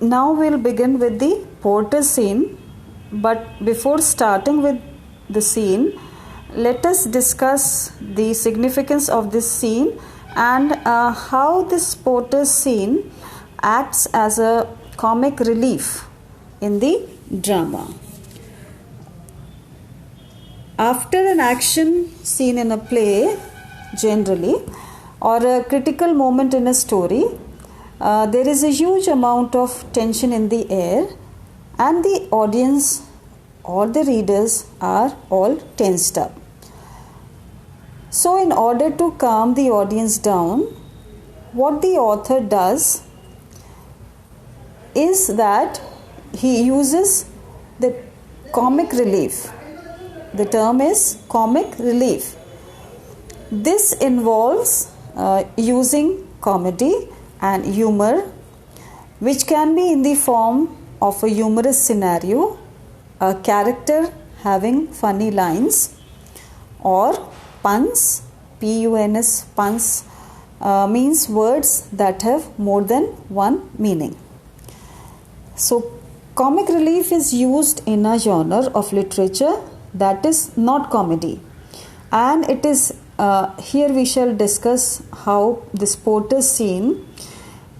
Now we'll begin with the porter scene, but before starting with the scene, let us discuss the significance of this scene and how this porter scene acts as a comic relief in the drama. After an action scene in a play, generally, or a critical moment in a story, there is a huge amount of tension in the air, and the audience or the readers are all tensed up. So, in order to calm the audience down, what the author does is that he uses the comic relief. The term is comic relief. This involves using comedy and humor, which can be in the form of a humorous scenario, a character having funny lines, or puns. P-U-N-S, puns means words that have more than one meaning. So, comic relief is used in a genre of literature that is not comedy, and it is here we shall discuss how this porter scene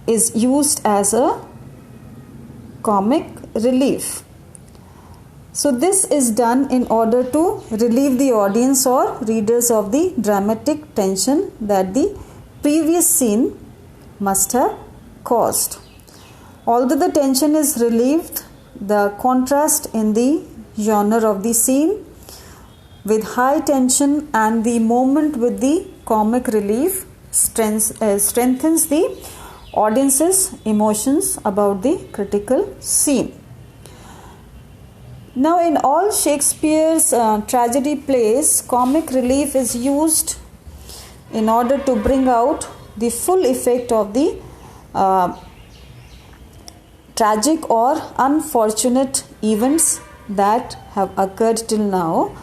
is used as a comic relief. So this is done in order to relieve the audience or readers of the dramatic tension that the previous scene must have caused. Although the tension is relieved, the contrast in the genre of the scene with high tension and the moment with the comic relief strengthens the audience's emotions about the critical scene. Now, in all Shakespeare's tragedy plays, comic relief is used in order to bring out the full effect of the tragic or unfortunate events that have occurred till now,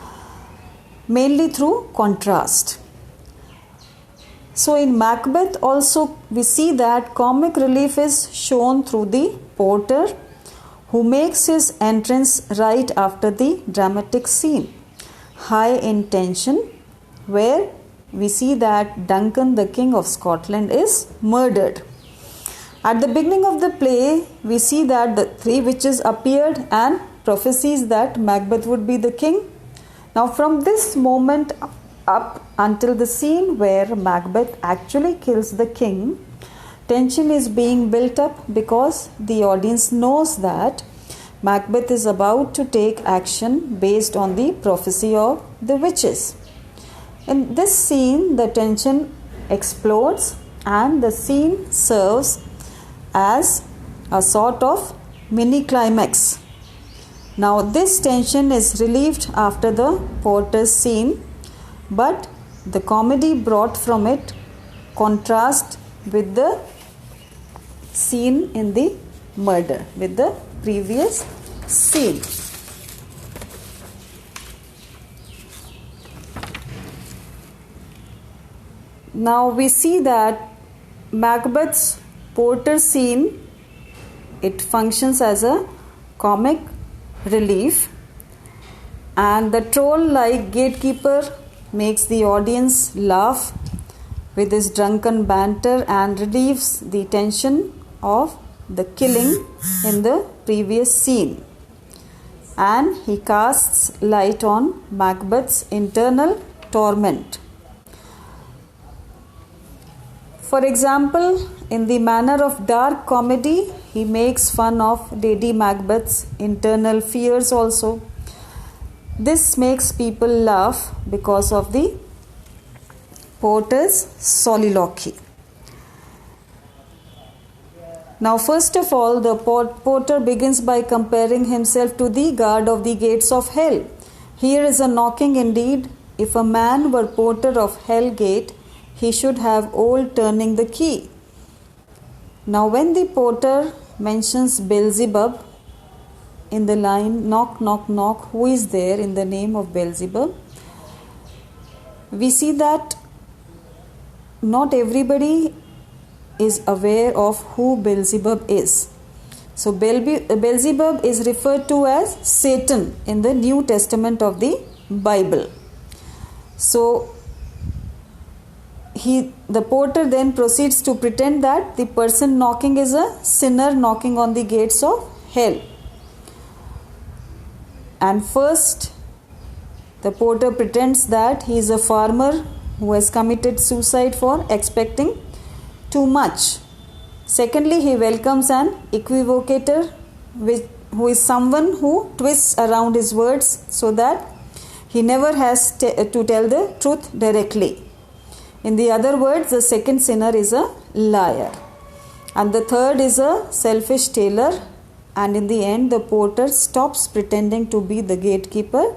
mainly through contrast. So in Macbeth also we see that comic relief is shown through the porter who makes his entrance right after the dramatic scene, high in tension, where we see that Duncan, the King of Scotland, is murdered. At the beginning of the play, we see that the three witches appeared and prophesies that Macbeth would be the king. Now from this moment up until the scene where Macbeth actually kills the king, tension is being built up because the audience knows that Macbeth is about to take action based on the prophecy of the witches. In this scene, the tension explodes and the scene serves as a sort of mini climax. Now, this tension is relieved after the porter's scene, but the comedy brought from it contrast with the scene in the murder, with the previous scene. Now we see that Macbeth's porter scene, it functions as a comic relief, and the troll-like gatekeeper makes the audience laugh with his drunken banter and relieves the tension of the killing in the previous scene, and he casts light on Macbeth's internal torment. For example, in the manner of dark comedy, he makes fun of Lady Macbeth's internal fears also. This makes people laugh because of the porter's soliloquy. Now, first of all, the porter begins by comparing himself to the guard of the gates of hell. Here is a knocking indeed. If a man were porter of hell gate, he should have old turning the key. Now, when the porter mentions Beelzebub in the line, knock, knock, knock, who is there in the name of Beelzebub, we see that not everybody is aware of who Beelzebub is. So Beelzebub is referred to as Satan in the New Testament of the Bible. So the porter then proceeds to pretend that the person knocking is a sinner knocking on the gates of hell. And first, the porter pretends that he is a farmer who has committed suicide for expecting too much. Secondly, he welcomes an equivocator, who is someone who twists around his words so that he never has to tell the truth directly. In the other words, the second sinner is a liar. And the third is a selfish tailor. And in the end, the porter stops pretending to be the gatekeeper,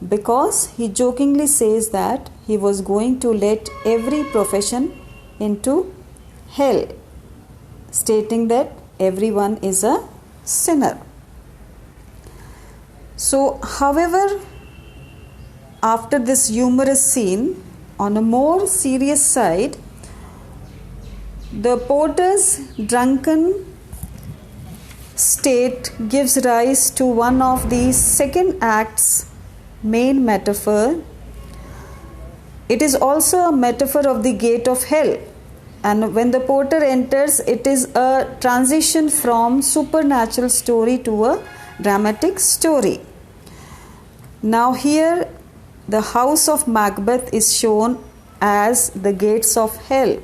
because he jokingly says that he was going to let every profession into hell, stating that everyone is a sinner. So, however, after this humorous scene, on a more serious side, the porter's drunken state gives rise to one of the second act's main metaphor. It is also a metaphor of the gate of hell. And when the porter enters, it is a transition from supernatural story to a dramatic story. Now here, the house of Macbeth is shown as the gates of hell.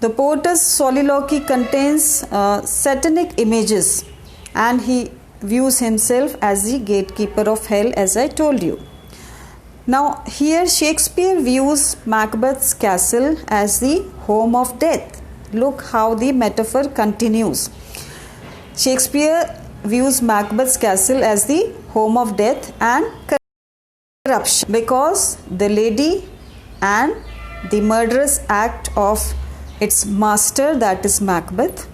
The porter's soliloquy contains satanic images, and he views himself as the gatekeeper of hell, as I told you. Now here Shakespeare views Macbeth's castle as the home of death. Look how the metaphor continues. Shakespeare views Macbeth's castle as the home of death and corruption, because the lady and the murderous act of its master, that is Macbeth.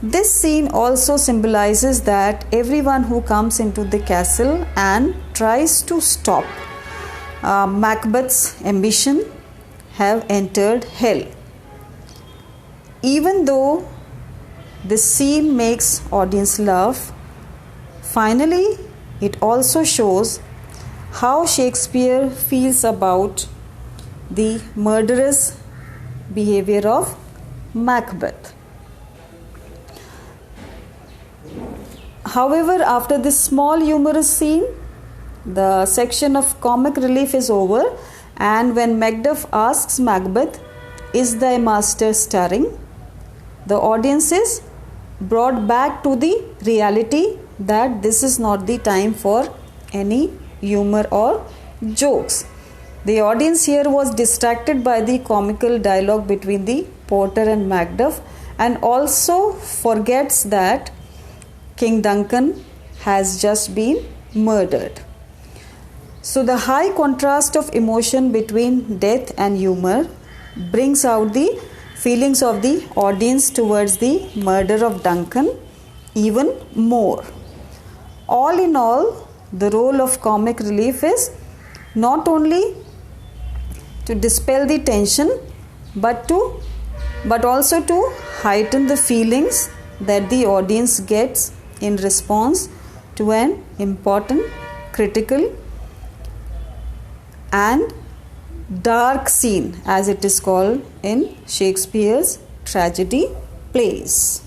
This scene also symbolizes that everyone who comes into the castle and tries to stop Macbeth's ambition have entered hell. Even though this scene makes audience laugh, finally it also shows how Shakespeare feels about the murderous behavior of Macbeth. However, after this small humorous scene, the section of comic relief is over, and when Macduff asks Macbeth, "Is thy master stirring?" the audience is brought back to the reality that this is not the time for any humor or jokes. The audience here was distracted by the comical dialogue between the porter and Macduff, and also forgets that King Duncan has just been murdered. So the high contrast of emotion between death and humor brings out the feelings of the audience towards the murder of Duncan even more. All in all, the role of comic relief is not only to dispel the tension, but also to heighten the feelings that the audience gets in response to an important, critical and dark scene, as it is called in Shakespeare's tragedy plays.